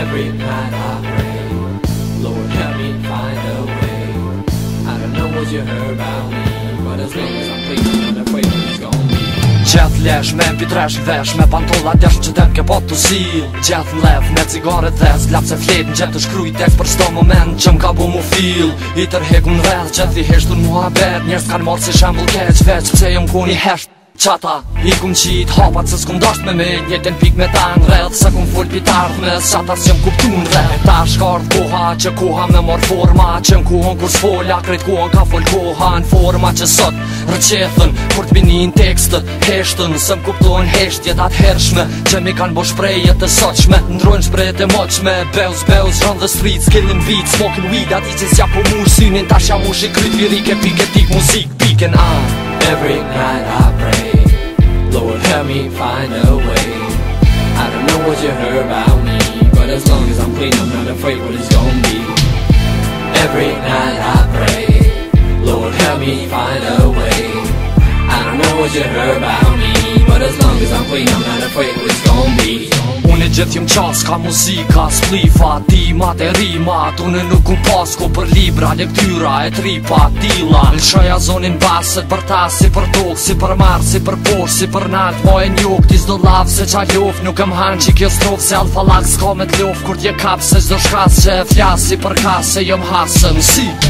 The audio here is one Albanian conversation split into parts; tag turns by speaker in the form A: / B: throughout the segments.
A: Every night I pray, Lord help me find a way. I don't know what you heard about me, but as long as I'm clean, I'm not afraid what it's gonna be.
B: Gjeth lesh me mpitresh vesh me pantolla desh që tem ke po të sil. Gjeth lev me cigare dhez, lap se fletën gjeth të shkruj tekst për sto moment që m'ka bu mu fil. I tërhekun rreth, gjeth i heshtun muhabet, njerës kanë marrë si shembull keq veç pse jom ku një hesht. Qata, i kum qit hapat se s'kum dasht me me, njëtën pik me ta në rreth, se kum full pitardh me qata s'jom kuptu në rreth. Ta shkardh koha që koha me mor forma, që n'kuhon kur s'folla, krejt kuhon ka fol koha në forma që sot rëqethën, kur t'binin tekstët, heshtën, se m'kuptojnë heshtjet atë hershme, që mi kanë bo shprejet të soqme, ndrojnë shprejet e moqme, beus, run the streets, killing beats, smoking weed, ati që s'ja po mush, synin ta shja mush i kryt virike, pike tik muzik, piken
A: Every night I pray, Lord help me find a way. I don't know what you heard about me, but as long as I'm clean, I'm not afraid what it's gonna be. Every night I pray, Lord help me find a way. I don't know what you heard about me, but as long as I'm clean, I'm not afraid what it's gonna be.
B: Unë i gjithë jem qas ka muzika, splifa, timat e rimat. Unë nuk ku pasko për libra, lektyra e tripa, tila. Lëshoja zonin baset për ta, si për tokë, si për marë, si për posh, si për nalt. Ma e njok, ti s'do lavë se qa ljof, nuk em hanë që kjo strof, se alfa lak s'ka me t'ljof. Kur t'je kap se s'do shkas që e flas, si për kas se jom hasën.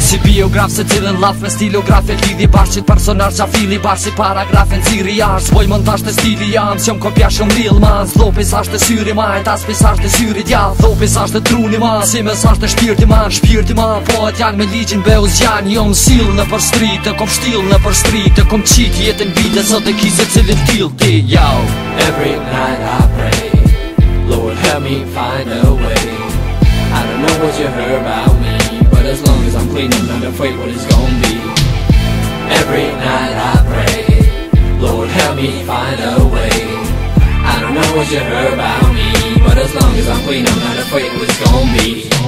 B: Si biograf se cilën laf me stilograf e lidhi bashkë qit personar qa fili bashkë si paragraf e nëziri jash. Zboj montasht e stili jam, s'jom kopja shumë real man. Zlopi s'asht e syri man, tas pisasht e syri djall. Thopi s'asht e truni man, si me s'asht e shpirti man. Po janë me ligjin beuz janë, jom sill në për street, e kom shtill në për street, e kom qit jetën vite sot e kise cilin t'il ti, yo.
A: Every night I pray, Lord help me find a way. I don't know what you heard about me, but as long as I'm clean, I'm not afraid what it's gonna be. Every night I pray, Lord help me find a way. I don't know what you heard about me, but as long as I'm clean, I'm not afraid what it's gonna be.